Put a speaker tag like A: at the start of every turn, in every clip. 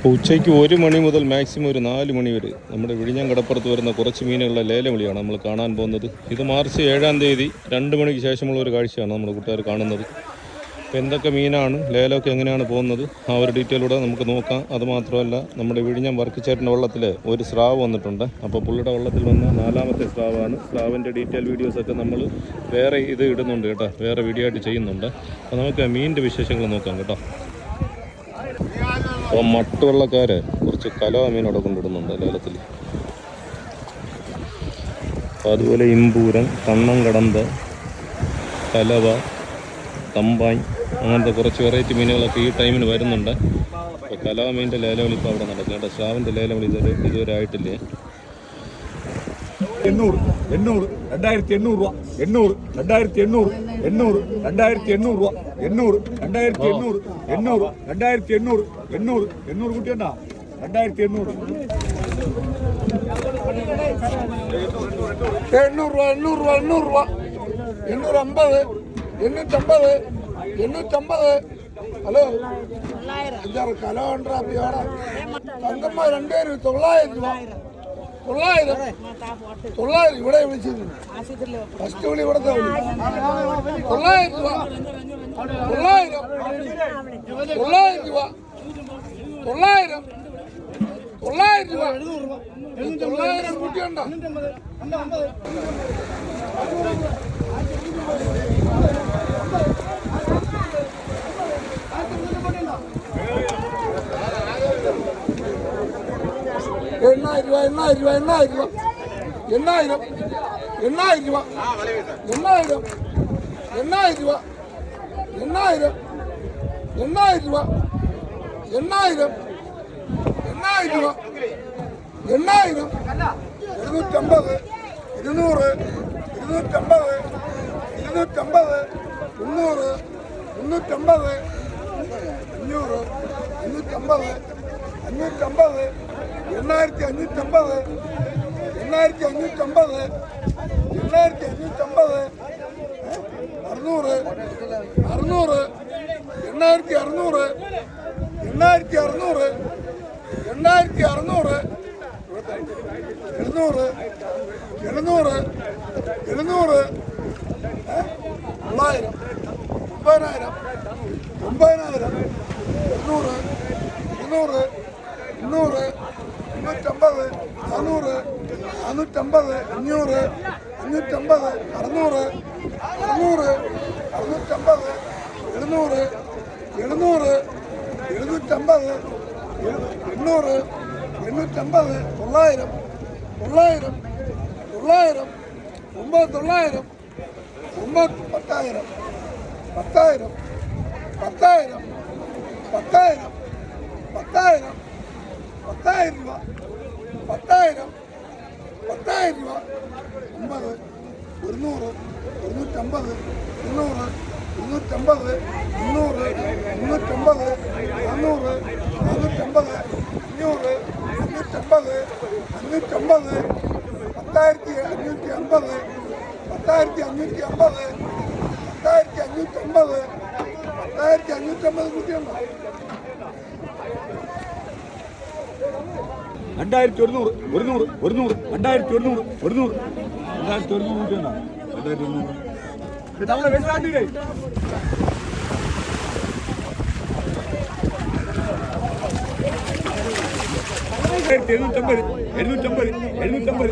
A: അപ്പോൾ ഉച്ചയ്ക്ക് 1 മണി മുതൽ മാക്സിമം ഒരു 4 മണി വരെ നമ്മുടെ വിഴിഞ്ഞം കടപ്പുറത്ത് വരുന്ന കുറച്ച് മീനുകളുടെ ലേലം വിളിയാണ് നമ്മൾ കാണാൻ പോകുന്നത്. ഇത് മാർച്ച് 7-ാം തീയതി 2 മണിക്ക് ശേഷമുള്ള ഒരു കാഴ്ചയാണ് നമ്മുടെ കൂട്ടുകാർ കാണുന്നത്. അപ്പോൾ എന്തൊക്കെ മീനാണ്, ലേലമൊക്കെ എങ്ങനെയാണ് പോകുന്നത്, ആ ഒരു ഡീറ്റെയിലൂടെ നമുക്ക് നോക്കാം. അതുമാത്രമല്ല, നമ്മുടെ വിഴിഞ്ഞം വർക്കിച്ചേട്ടൻ്റെ വള്ളത്തിൽ ഒരു സ്രാവ് വന്നിട്ടുണ്ട്. അപ്പോൾ പുള്ളിയുടെ വള്ളത്തിൽ വന്ന 4ാമത്തെ സ്രാവാണ്. സ്രാവിൻ്റെ ഡീറ്റെയിൽ വീഡിയോസൊക്കെ നമ്മൾ വേറെ ഇത് ഇടുന്നുണ്ട് കേട്ടോ, വേറെ വീഡിയോ ആയിട്ട് ചെയ്യുന്നുണ്ട്. അപ്പോൾ നമുക്ക് മീനിൻ്റെ വിശേഷങ്ങൾ നോക്കാം കേട്ടോ. അപ്പോൾ മട്ടുവെള്ളക്കാർ കുറച്ച് കലവ മീനോടെ കൊണ്ടിടുന്നുണ്ട് ലേലത്തിൽ. അപ്പോൾ അതുപോലെ ഇമ്പൂരം, കണ്ണം കടന്ത്, കലവ, തമ്പാൻ, അങ്ങനത്തെ കുറച്ച് വെറൈറ്റി മീനുകളൊക്കെ ഈ ടൈമിന് വരുന്നുണ്ട്. അപ്പോൾ കലവ മീനിൻ്റെ ലേലവിളി ഇപ്പോൾ അവിടെ നടക്കും കേട്ടോ. സ്രാവിൻ്റെ ലേലവിളി ഇതുവരെ ആയിട്ടില്ലേ.
B: 800, 2800 രൂപ, 800, 2800, 800, 2800 രൂപ, 800, 2800, 800, 2800, 800, 800 കുട്ടിയുണ്ടാ 2800, 800 രൂപ, 800 രൂപ, 850, 850, 850. ഹലോ, 5-6 കലോ ഉണ്ടാ തങ്കമ്മ 2 900 രൂപ, 900 ഇവിടെ വിളിച്ചിരുന്നു. ഫസ്റ്റ് വിളി ഇവിടത്തെ വിളി 900 രൂപ, 900, 900 രൂപ, 900, 900 രൂപ, 900 കുട്ടിയുണ്ടോ? എണ്ണായിരം രൂപ, 800 രൂപ, 800 രൂപ, 800 രൂപ, 800, 800 രൂപ, 800, 800 രൂപ, 800, 800 രൂപ, 800, 250, 200, 250, 250, 300, 350, 500, 550, 550, 8550, 8550, 8550, 600, 600, 8600, 8600, 8600, 700, 700, 700, 900, 9000, 9000, 200, 200, 200, 350, 400, 450, 500, 550, 600, 600, 650, 700, 700, 750, 800, 850, 900, 900, 900, 900, 10,000, 10,000, 10,000, 10,000, 10,000, 10,000 രൂപ, 10,000, 10,000 രൂപ, 50, 100, 150, 200, 250, 300, 350, 400, 450, 500, 550, 550, 10,550, 10,550, 10,550, 10,550 കുട്ടിയുണ്ടോ? 2100, 100, 100, 2100, 100, 2100 കുട്ടിയുണ്ടോ? 2100 നമ്മളെ വെച്ചാണ്ടില്ലേ? 750, 750, 750, 5750, 50,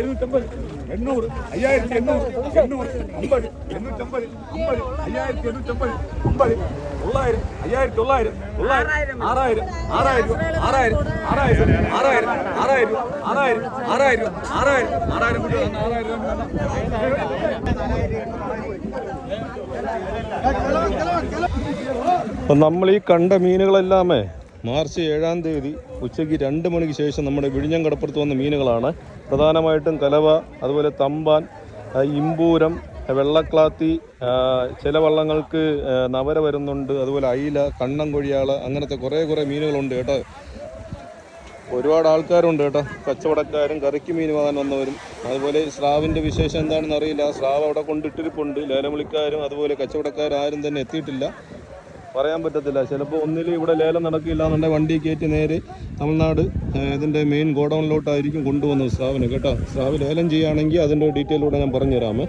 B: 5750, 800, 5800, 800, 50, 850, 50, 5850, 50, 900, 5900, 900, 6000, 6000 രൂപ, 6000, 6000, 6000, 6000 രൂപ, 6000, 6000 രൂപ, 6000, 6000 കൂടി 6000 രൂപ.
A: അപ്പം നമ്മൾ ഈ കണ്ട മീനുകളെല്ലാമേ മാർച്ച് 7-ാം തീയതി ഉച്ചയ്ക്ക് 2 മണിക്ക് ശേഷം നമ്മുടെ വിഴിഞ്ഞം കടപ്പുറത്ത് വന്ന മീനുകളാണ്. പ്രധാനമായിട്ടും കലവ, അതുപോലെ തമ്പാൻ, ഇമ്പൂരം, വെള്ളക്ലാത്തി, ചില വള്ളങ്ങൾക്ക് നവര വരുന്നുണ്ട്, അതുപോലെ അയില, കണ്ണം കൊഴിയാള, അങ്ങനത്തെ കുറേ മീനുകളുണ്ട് കേട്ടോ. ഒരുപാട് ആൾക്കാരുണ്ട് കേട്ടോ, കച്ചവടക്കാരും കറിക്ക് മീൻ വാങ്ങാൻ വന്നവരും. അതുപോലെ സ്രാവിൻ്റെ വിശേഷം എന്താണെന്ന് അറിയില്ല, സ്രാവ് അവിടെ കൊണ്ടിട്ടിരിപ്പുണ്ട്. ലേലം വിളിക്കാരും അതുപോലെ കച്ചവടക്കാരും ആരും തന്നെ എത്തിയിട്ടില്ല. പറയാൻ പറ്റത്തില്ല. ചിലപ്പോൾ ഒന്നിൽ ഇവിടെ ലേലം നടക്കില്ല എന്നുണ്ടെങ്കിൽ വണ്ടി കയറ്റി നേരെ തമിഴ്നാട് ഇതിൻ്റെ മെയിൻ ഗോഡൗണിലോട്ടായിരിക്കും കൊണ്ടുവന്നത് സ്രാവിന് കേട്ടോ. സ്രാവ് ലേലം ചെയ്യുകയാണെങ്കിൽ അതിൻ്റെ ഡീറ്റെയിലൂടെ ഞാൻ പറഞ്ഞു തരാമേ.